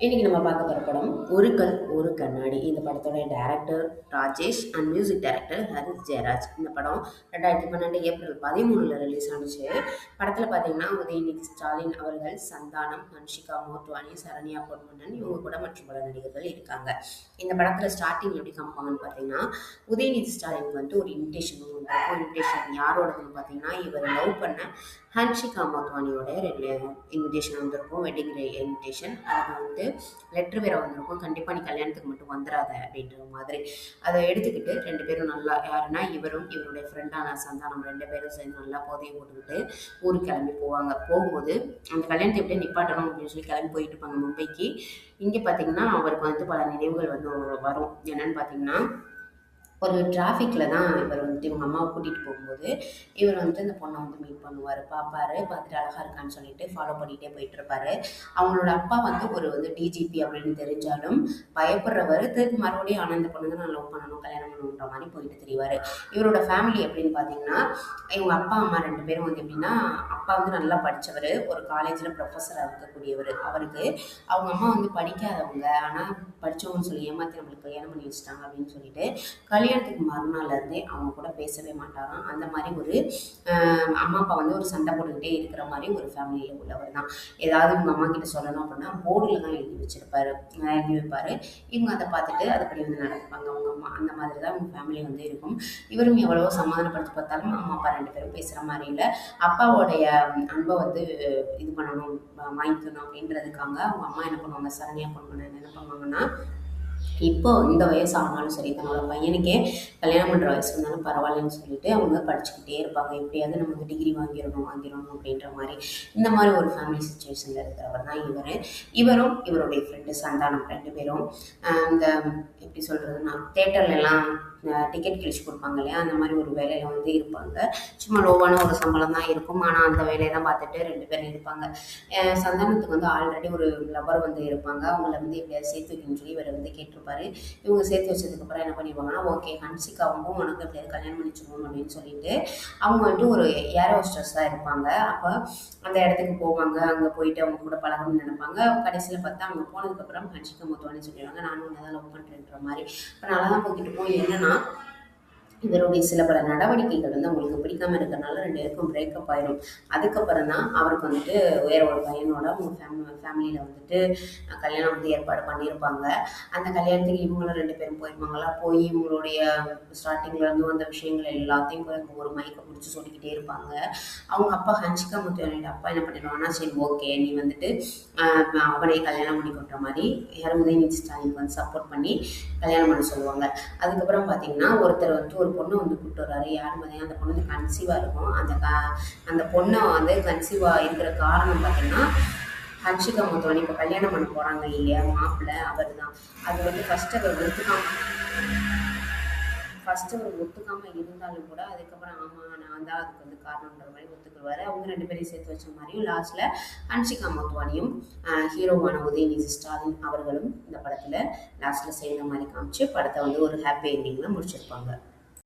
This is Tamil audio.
இன்னைக்கு நம்ம பார்க்க போற படம் ஒரு கல் ஒரு கண்ணாடி. இந்த படத்தோட director Rajesh and music director Harris Jayaraj. இந்த படம் 2012 ஏப்ரல் 13 ரிலீஸ் ஆனுச்சு. படத்துல பார்த்தீங்கன்னா உதயநிதி ஸ்டாலின் அவர்கள், சந்தானம், ஹன்ஷிகா மோட்வானி, சரண்யா பொன்வண்ணன் இவங்க கூட மற்றும் பல நடிகர்கள் இருக்காங்க. இந்த படத்துல ஸ்டார்டிங் எப்படி காமிப்பாங்கன்னு பார்த்தீங்கன்னா, உதயநிதி ஸ்டாலினுக்கு வந்துட்டு ஒரு இன்விடேஷன் வந்திருக்கும். இன்விடேஷன் யாரோடதுன்னு பார்த்தீங்கன்னா, இவர் லவ் பண்ண ஹன்ஷிகா மோட்வானியோட இன்விடேஷன் வந்திருக்கும். Wedding invitation. அதில் வந்து லெட்ரு வேற வந்திருக்கும். கண்டிப்பாக நீ கல்யாணத்துக்கு மட்டும் வந்துடாத அப்படின்ற மாதிரி. அதை எடுத்துக்கிட்டு ரெண்டு பேரும் நல்லா யாருன்னா இவரும் இவருடைய ஃப்ரெண்டான சந்தானம் ரெண்டு பேரும் சேர்ந்து நல்லா போதையை போட்டுக்கிட்டு ஊருக்கு கிளம்பி போவாங்க. போகும்போது அந்த கல்யாணத்தை எப்படி நிப்பாட்டணும் அப்படின்னு சொல்லி கிளம்பி போயிட்டு இருப்பாங்க மும்பைக்கு. இங்கே பார்த்தீங்கன்னா அவருக்கு வந்து பல நினைவுகள் வந்து வரும். என்னன்னு பார்த்தீங்கன்னா, ஒரு டிராஃபிக்கில் தான் இவர் வந்துட்டு இவங்க அம்மாவை கூட்டிகிட்டு போகும்போது இவர் வந்துட்டு அந்த பொண்ணை வந்து மீட் பண்ணுவார், பார்ப்பாரு, பார்த்துட்டு அழகாக இருக்கான்னு சொல்லிட்டு ஃபாலோ பண்ணிகிட்டே போயிட்டு இருப்பாரு. அவங்களோட அப்பா வந்து ஒரு வந்து டிஜிபி அப்படின்னு தெரிஞ்சாலும் பயப்படுறவர் திருப்பி மறுபடியும் ஆனால் இந்த பொண்ணு தான் நான் லவ் பண்ணணும் கல்யாணம் பண்ணணுன்ற மாதிரி போயிட்டு தெரிவார். இவரோட ஃபேமிலி எப்படின்னு பார்த்தீங்கன்னா, இவங்க அப்பா அம்மா ரெண்டு பேரும் வந்து எப்படின்னா, அப்பா வந்து நல்லா படித்தவர், ஒரு காலேஜில் ப்ரொஃபஸராக இருக்கக்கூடியவர். அவருக்கு அவங்க அம்மா வந்து படிக்காதவங்க, ஆனால் படித்தவங்கன்னு சொல்லி ஏமாற்றி நம்மளுக்கு கல்யாணம் பண்ணி வச்சுட்டாங்க அப்படின்னு சொல்லிட்டு கல்யாணத்துக்கு மறுநாள்லேருந்தே அவங்க கூட பேசவே மாட்டாராம். அந்த மாதிரி ஒரு அம்மா அப்பா வந்து ஒரு சண்டை போட்டுக்கிட்டே இருக்கிற மாதிரி ஒரு ஃபேமிலியில் உள்ளவர் தான். ஏதாவது இவங்க அம்மா கிட்ட சொல்லணும் அப்படின்னா போர்டில் தான் எழுதி வச்சிருப்பாரு, எழுதி வைப்பார். இவங்க அதை பார்த்துட்டு அதுபடி வந்து நடந்துப்பாங்க அவங்க அம்மா. அந்த மாதிரி தான் இவங்க ஃபேமிலி வந்து இருக்கும். இவரும் எவ்வளவோ சமாதானப்படுத்தி பார்த்தாலும் அம்மா அப்பா ரெண்டு பேரும் பேசுகிற மாதிரி இல்லை. அப்பாவோடைய அன்பை வந்து இது பண்ணணும், வாங்கிக்கணும் அப்படின்றதுக்காக அவங்க அம்மா என்ன பண்ணுவாங்க, சரண்யா பொண்ணு என்ன பண்ணுவாங்கன்னா, இப்போ இந்த வயசு ஆனாலும் சரி தன்னோட பையனுக்கே கல்யாணம் பண்ணுற வயசு இருந்தாலும் பரவாயில்லன்னு சொல்லிட்டு அவங்க படிச்சுக்கிட்டே இருப்பாங்க. எப்படியாவது நம்ம வந்து டிகிரி வாங்கிடணும் அப்படின்ற மாதிரி. இந்த மாதிரி ஒரு ஃபேமிலி சுச்சுவேஷனில் இருக்கிறவர் தான் இவர். இவரும் இவருடைய ஃப்ரெண்டு சந்தானம் ரெண்டு பேரும் இந்த எப்படி சொல்கிறதுனா தேட்டர்லலாம் டிக்கெட் கிழிச்சு கொடுப்பாங்க இல்லையா, அந்த மாதிரி ஒரு வேலையில் வந்து இருப்பாங்க. சும்மா லோவான ஒரு சம்பளம் தான் இருக்கும், ஆனால் அந்த வேலையை தான் பார்த்துட்டு ரெண்டு பேரும் இருப்பாங்க. சந்தானத்துக்கு வந்து ஆல்ரெடி ஒரு லவர் வந்து இருப்பாங்க. அவங்கள வந்து எப்படியாவது சேர்த்து வைக்கணும்னு சொல்லி இவர் வந்து கேட்டிருப்பாரு. இவங்க சேர்த்து வச்சதுக்கப்புறம் என்ன பண்ணிடுவாங்கன்னா, ஓகே ஹன்சிகாவுக்கும் உனக்கு எப்படியாவது கல்யாணம் பண்ணிச்சுக்கணும் அப்படின்னு சொல்லிட்டு அவங்க வந்துட்டு ஒரு ஏர் ஹோஸ்டர்ஸ் தான் இருப்பாங்க. அப்போ அந்த இடத்துக்கு போவாங்க. அங்கே போயிட்டு அவங்க கூட பழகணும்னு நினைப்பாங்க. கடைசியில் பார்த்தா அவங்க போனதுக்கப்புறம் ஹன்சிகா மொத்தவானு சொல்லிடுவாங்க, நானும் உன்னை தான் லவ் பண்ணுறேன்ற மாதிரி. இப்போ நல்லா தான் போய்கிட்டு போய் என்னன்னா, இவருடைய சில பல நடவடிக்கைகள் வந்து அவங்களுக்கு பிடிக்காம இருக்கிறனால ரெண்டு பேருக்கும் பிரேக்கப் ஆயிடும். அதுக்கப்புறம் தான் அவருக்கு வந்துட்டு வேற ஒரு பையனோட அவங்க ஃபேமிலியில் வந்துட்டு கல்யாணம் வந்து ஏற்பாடு பண்ணியிருப்பாங்க. அந்த கல்யாணத்துக்கு இவங்களும் ரெண்டு பேரும் போயிருப்பாங்களா, போய் இவங்களுடைய ஸ்டார்டிங்லேருந்து வந்த விஷயங்கள் எல்லாத்தையும் போய் அவங்க ஒரு மைக்கை பிடிச்சி சொல்லிக்கிட்டே இருப்பாங்க. அவங்க அப்பா ஹன்ஷிகா முத்துவானியோட அப்பா என்ன பண்ணிடுவாங்கன்னா, சரி ஓகே நீ வந்துட்டு அவனை கல்யாணம் பண்ணி கொடுக்குற மாதிரி யாரும் உதயநிதி ஸ்டாலினுக்கு வந்து சப்போர்ட் பண்ணி கல்யாணம் பண்ண சொல்லுவாங்க. அதுக்கப்புறம் பார்த்தீங்கன்னா ஒருத்தர் வந்து ஒரு பொண்ணை வந்து கூப்பிட்டு வர்றாரு. யாரும் பார்த்தீங்கன்னா அந்த பொண்ணு வந்து கன்சீவாக இருக்கும். அந்த பொண்ணை வந்து கன்சீவாக இருக்கிற காரணம் பார்த்தீங்கன்னா, ஹன்ஷிகா மொத்தவனி இப்போ கல்யாணம் பண்ண போகிறாங்க இல்லையா மாப்பிள்ளை, அவர் தான். அது வந்து ஃபஸ்ட்டு அவர் ஒத்துக்காமல் இருந்தாலும் கூட அதுக்கப்புறம் ஆமாம் நான் தான் அதுக்கு வந்து காரணன்ற மாதிரி ஒத்துக்குவார். அவங்க ரெண்டு பேரையும் சேர்த்து வச்ச மாதிரியும் லாஸ்ட்டில் ஹன்ஷிகா மொத்வானியும் ஹீரோவான உதயநிதி ஸ்டாலின் அவர்களும் இந்த படத்தில் லாஸ்ட்டில் சேர்ந்த மாதிரி காமிச்சு படத்தை வந்து ஒரு ஹாப்பி எண்டிங்கில் முடிச்சிருப்பாங்க.